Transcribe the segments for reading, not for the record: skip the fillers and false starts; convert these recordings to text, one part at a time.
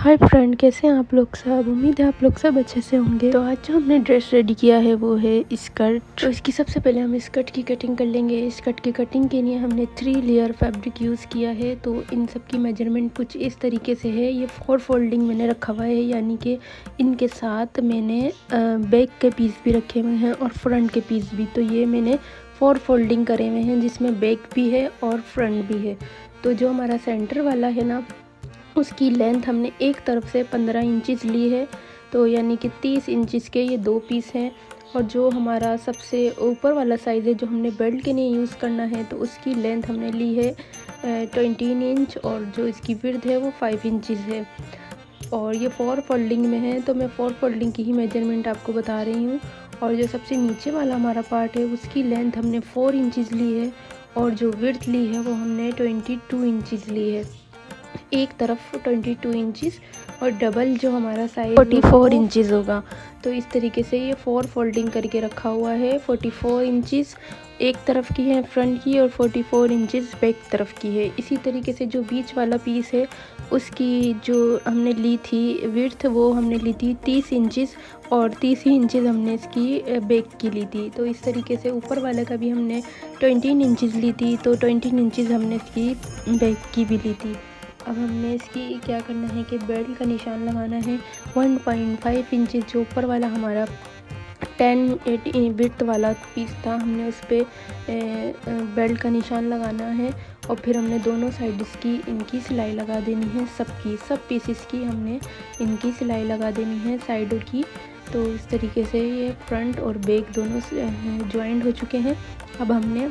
Hi friend, कैसे हैं आप लोग सब। उम्मीद है आप लोग सब अच्छे से होंगे। तो आज जो हमने ड्रेस रेडी किया है वो है स्कर्ट। तो इसकी सबसे पहले हम स्कर्ट की कटिंग कर लेंगे। स्कर्ट की कटिंग के लिए हमने 3 लेयर फैब्रिक यूज़ किया है। तो इन सब की मेजरमेंट कुछ इस तरीके से है। ये 4 फोल्डिंग मैंने रखा हुआ है, यानी कि इनके साथ मैंने बैक के पीस भी रखे हुए हैं और फ्रंट के पीस भी। तो ये मैंने 4 फोल्डिंग करे हुए हैं, जिसमें बैक भी है और फ्रंट भी है। तो जो हमारा सेंटर वाला है ना, उसकी लेंथ हमने एक तरफ से 15 इंचज़ ली है। तो यानी कि 30 इंचज़ के ये 2 पीस हैं। और जो हमारा सबसे ऊपर वाला साइज़ है, जो हमने बेल्ट के लिए यूज़ करना है, तो उसकी लेंथ हमने ली है 20 इंच और जो इसकी विड्थ है वो 5 इंचज़ है। और ये 4 फोल्डिंग में है, तो मैं 4 फोल्डिंग की ही मेजरमेंट आपको बता रही हूँ। और जो सबसे नीचे वाला हमारा पार्ट है, उसकी लेंथ हमने 4 इंचज़ ली है और जो विड्थ ली है वो हमने 22 इंचज़ ली है। एक तरफ 22 इंचज़ और डबल जो हमारा साइज 44 इंचज़ होगा। तो इस तरीके से ये 4 फोल्डिंग करके रखा हुआ है। 44 इंचज़ एक तरफ की है फ्रंट की और 44 इंचज़ बैक तरफ की है। इसी तरीके से जो बीच वाला पीस है, उसकी जो हमने ली थी विड्थ, वो हमने ली थी 30 इंचज़ और 30 ही इंचज़ हमने इसकी बैक की ली थी। तो इस तरीके से ऊपर वाले का भी हमने 20 इंचज़ ली थी, तो 20 इंचज़ हमने इसकी बैक की भी ली थी। अब हमने इसकी क्या करना है कि बेल्ट का निशान लगाना है। 1.5 इंच जो ऊपर वाला हमारा 10-8 विड्थ वाला पीस था, हमने उस पर बेल्ट का निशान लगाना है। और फिर हमने दोनों साइड इसकी इनकी सिलाई लगा देनी है। सब पीसेस की हमने इनकी सिलाई लगा देनी है साइडों की। तो इस तरीके से ये फ्रंट और बैक दोनों ज्वाइंट हो चुके हैं। अब हमने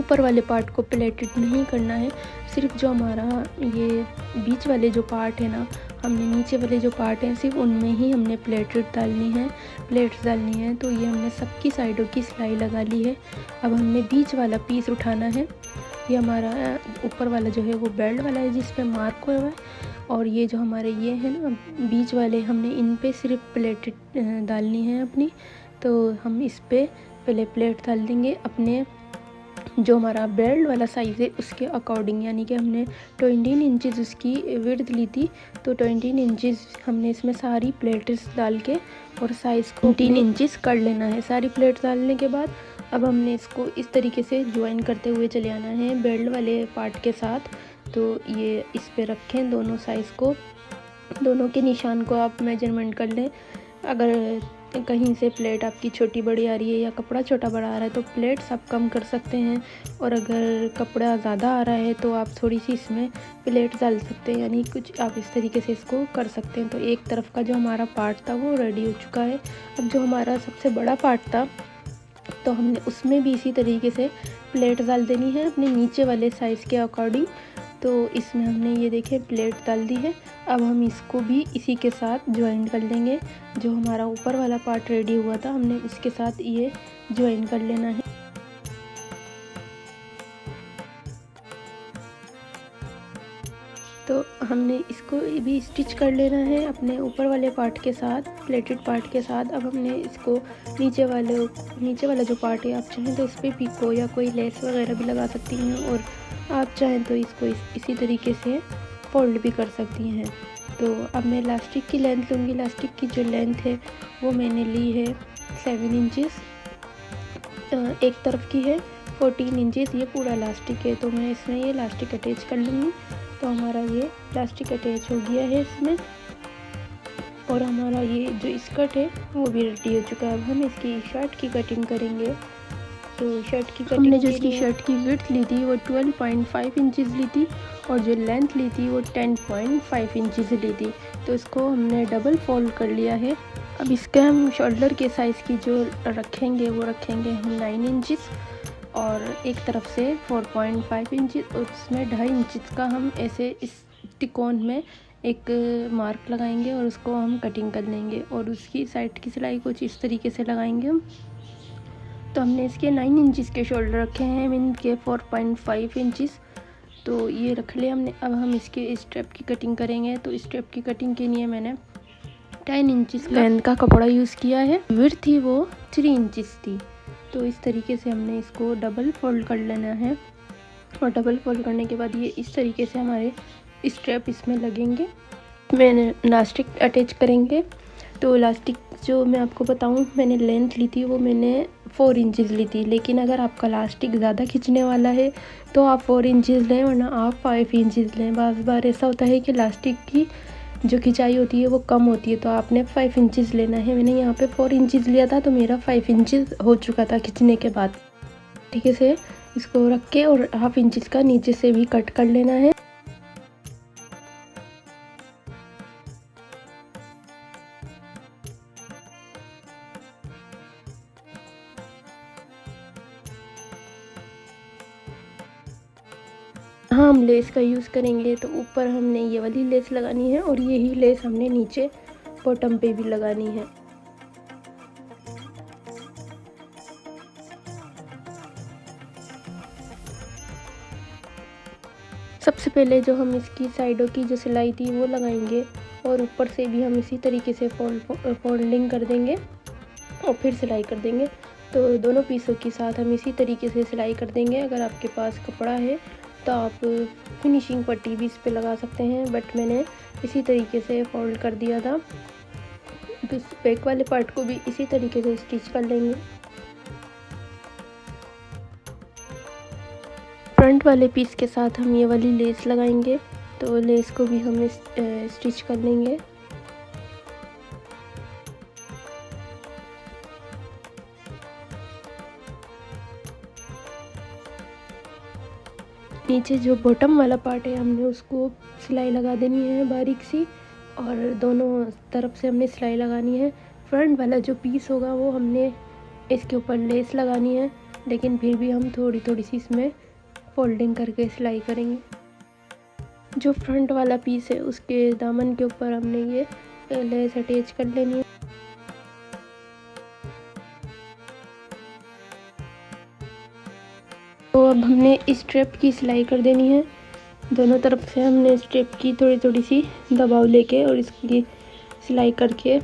ऊपर वाले पार्ट को प्लेटेड नहीं करना है, सिर्फ जो हमारा ये बीच वाले जो पार्ट है ना, हमने नीचे वाले जो पार्ट हैं सिर्फ उनमें ही हमने प्लेट्स डालनी है। तो ये हमने सबकी साइडों की सिलाई लगा ली है। अब हमने बीच वाला पीस उठाना है। ये हमारा ऊपर वाला जो है वो बेल्ट वाला है, जिस पे मार्क हुआ है। और ये जो हमारे ये है ना बीच वाले, हमने इन पे सिर्फ प्लेट डालनी है अपनी। तो हम इस पे पहले प्लेट डाल देंगे अपने जो हमारा बेल्ट वाला साइज़ है उसके अकॉर्डिंग, यानी कि हमने 20 इंचज़ उसकी विड्थ ली थी। तो 20 इंचज़ हमने इसमें सारी प्लेट्स डाल के और साइज़ को 3 इंचज़ कर लेना है। सारी प्लेट्स डालने के बाद अब हमने इसको इस तरीके से ज्वाइन करते हुए चले आना है बेल्ट वाले पार्ट के साथ। तो ये इस पे रखें दोनों साइज़ को, दोनों के निशान को आप मेजरमेंट कर लें। अगर कहीं से प्लेट आपकी छोटी बड़ी आ रही है या कपड़ा छोटा बड़ा आ रहा है, तो प्लेट्स आप कम कर सकते हैं। और अगर कपड़ा ज़्यादा आ रहा है तो आप थोड़ी सी इसमें प्लेट डाल सकते हैं, यानी कुछ आप इस तरीके से इसको कर सकते हैं। तो एक तरफ का जो हमारा पार्ट था वो रेडी हो चुका है। अब जो हमारा सबसे बड़ा पार्ट था, तो हमने उसमें भी इसी तरीके से प्लेट डाल देनी है अपने नीचे वाले साइज़ के अकॉर्डिंग। तो इसमें हमने ये देखें प्लेट डाल दी है। अब हम इसको भी इसी के साथ ज्वाइन कर लेंगे। जो हमारा ऊपर वाला पार्ट रेडी हुआ था, हमने इसके साथ ये ज्वाइन कर लेना है। तो हमने इसको भी स्टिच कर लेना है अपने ऊपर वाले पार्ट के साथ, प्लेटेड पार्ट के साथ। अब हमने इसको नीचे वाला जो पार्ट है, आप चाहें तो इस पर पिको या कोई लेस वगैरह भी लगा सकती हैं, और आप चाहें तो इसको इसी तरीके से फोल्ड भी कर सकती हैं। तो अब मैं इलास्टिक की लेंथ लूँगी। इलास्टिक की जो लेंथ है वो मैंने ली है 7 इंचज़, एक तरफ की है 14 इंचज़। ये पूरा इलास्टिक है, तो मैं इसमें ये इलास्टिक अटैच कर लूँगी। तो हमारा ये इलास्टिक अटैच हो गया है इसमें, और हमारा ये जो स्कर्ट है वो भी रेडी हो चुका है। अब हम इसकी शर्ट की कटिंग करेंगे। तो शर्ट की कटिंग, हमने जो इसकी शर्ट की विड्थ ली थी वो 12.5 इंचज़ ली थी और जो लेंथ ली थी वो 10.5 इंचज़ ली थी। तो इसको हमने डबल फोल्ड कर लिया है। अब इसके हम शोल्डर के साइज़ की जो रखेंगे वो रखेंगे हम 9 इंचज़ और एक तरफ से 4.5 इंचज़, और उसमें 2.5 इंचज़ का हम ऐसे इस तिकोन में एक मार्क लगाएंगे और उसको हम कटिंग कर लेंगे। और उसकी साइड की सिलाई कुछ इस तरीके से लगाएंगे हम। तो हमने इसके 9 इंचज़ के शोल्डर रखे हैं, इनके 4.5 इंचज़ तो ये रख लिया हमने। अब हम इसके स्ट्रेप की कटिंग करेंगे। तो स्ट्रेप की कटिंग के लिए मैंने 10 इंचज़ लेंथ का कपड़ा यूज़ किया है। विड्थ थी वो 3 इंचज़ थी। तो इस तरीके से हमने इसको डबल फोल्ड कर लेना है, और डबल फोल्ड करने के बाद ये इस तरीके से हमारे स्ट्रेप इसमें लगेंगे। मैंने इलास्टिक अटैच करेंगे। तो इलास्टिक जो मैं आपको बताऊं, मैंने लेंथ ली थी वो मैंने 4 इंचज़ ली थी, लेकिन अगर आपका इलास्टिक ज़्यादा खींचने वाला है तो आप 4 इंचज़ लें, वरना आप 5 इंचज़ लें। बार ऐसा होता है कि इलास्टिक की जो खिंचाई होती है वो कम होती है, तो आपने 5 इंचज़ लेना है। मैंने यहाँ पे 4 इंचज़ लिया था, तो मेरा 5 इंचज़ हो चुका था खींचने के बाद। ठीक है, से इसको रख के और हाफ इंचज़ का नीचे से भी कट कर लेना है। हाँ, हम लेस का यूज़ करेंगे, तो ऊपर हमने ये वाली लेस लगानी है और यही लेस हमने नीचे बॉटम पे भी लगानी है। सबसे पहले जो हम इसकी साइडों की जो सिलाई थी वो लगाएंगे और ऊपर से भी हम इसी तरीके से फोल्डिंग कर देंगे और फिर सिलाई कर देंगे। तो दोनों पीसों के साथ हम इसी तरीके से सिलाई कर देंगे। अगर आपके पास कपड़ा है तो आप फिनिशिंग पट्टी भी इस पे लगा सकते हैं, बट मैंने इसी तरीके से फोल्ड कर दिया था। तो इस बैक वाले पार्ट को भी इसी तरीके से स्टिच कर लेंगे। फ्रंट वाले पीस के साथ हम ये वाली लेस लगाएंगे, तो लेस को भी हम स्टिच कर लेंगे। नीचे जो बॉटम वाला पार्ट है हमने उसको सिलाई लगा देनी है बारीक सी, और दोनों तरफ से हमने सिलाई लगानी है। फ्रंट वाला जो पीस होगा वो हमने इसके ऊपर लेस लगानी है, लेकिन फिर भी हम थोड़ी थोड़ी सी इसमें फोल्डिंग करके सिलाई करेंगे। जो फ्रंट वाला पीस है उसके दामन के ऊपर हमने ये लेस अटैच कर लेनी है। तो अब हमने इस स्ट्रिप की सिलाई कर देनी है। दोनों तरफ से हमने स्ट्रिप की थोड़ी थोड़ी सी दबाव लेके और इसकी सिलाई करके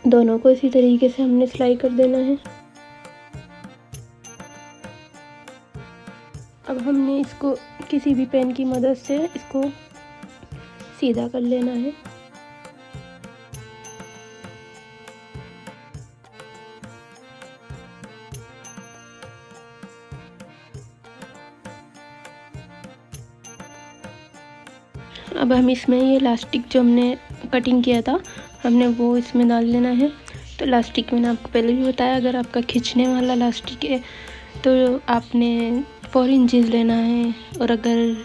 दोनों को इसी तरीके से हमने सिलाई कर देना है। अब हमने इसको किसी भी पेन की मदद से इसको सीधा कर लेना है। अब हम इसमें ये इलास्टिक जो हमने कटिंग किया था हमने वो इसमें डाल लेना है। तो इलास्टिक मैंने आपको पहले भी बताया, अगर आपका खींचने वाला इलास्टिक है तो आपने 4 इंचज़ लेना है, और अगर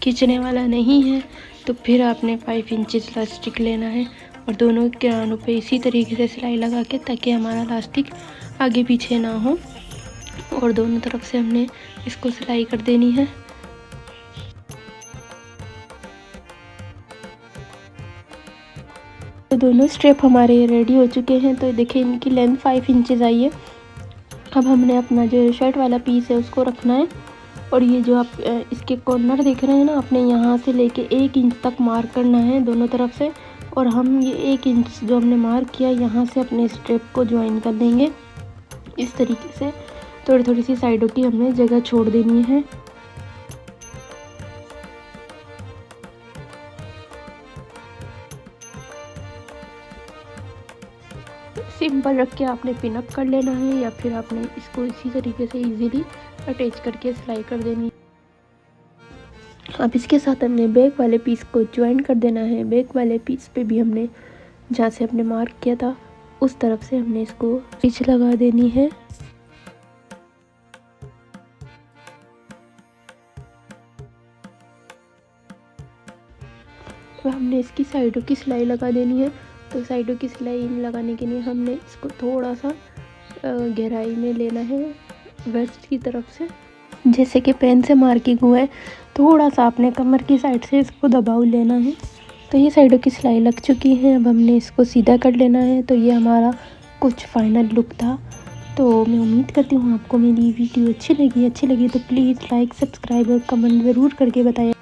खींचने वाला नहीं है तो फिर आपने 5 इंचज़ इलास्टिक लेना है, और दोनों किनारों पे इसी तरीके से सिलाई लगा के, ताकि हमारा इलास्टिक आगे पीछे ना हो, और दोनों तरफ से हमने इसको सिलाई कर देनी है। तो दोनों स्ट्रिप हमारे रेडी हो चुके हैं। तो देखिए इनकी लेंथ 5 इंचज़ आई है। अब हमने अपना जो शर्ट वाला पीस है उसको रखना है, और ये जो आप इसके कॉर्नर देख रहे हैं ना, आपने यहाँ से लेके 1 इंच तक मार्क करना है दोनों तरफ से, और हम ये 1 इंच जो हमने मार्क किया यहाँ से अपने स्ट्रिप को ज्वाइन कर देंगे इस तरीके से। थोड़ी थोड़ी सी साइडों की हमने जगह छोड़ देनी है। सिंपल रख के आपने पिनअप कर लेना है, या फिर आपने इसको इसी तरीके से इजीली अटैच करके सिलाई कर देनी है। अब इसके साथ हमने बैक वाले पीस को ज्वाइन कर देना है। बैक वाले पीस पे भी हमने जहाँ से हमने मार्क किया था उस तरफ से हमने इसको स्टिच लगा देनी है। तो हमने इसकी साइडों की सिलाई लगा देनी है। तो साइडों की सिलाई लगाने के लिए हमने इसको थोड़ा सा गहराई में लेना है वेस्ट की तरफ से, जैसे कि पेन से मार्किंग हुआ है, थोड़ा सा अपने कमर की साइड से इसको दबाव लेना है। तो ये साइडों की सिलाई लग चुकी है। अब हमने इसको सीधा कर लेना है। तो ये हमारा कुछ फाइनल लुक था। तो मैं उम्मीद करती हूँ आपको मेरी वीडियो अच्छी लगी तो प्लीज़ लाइक, सब्सक्राइब और कमेंट ज़रूर करके बताएं।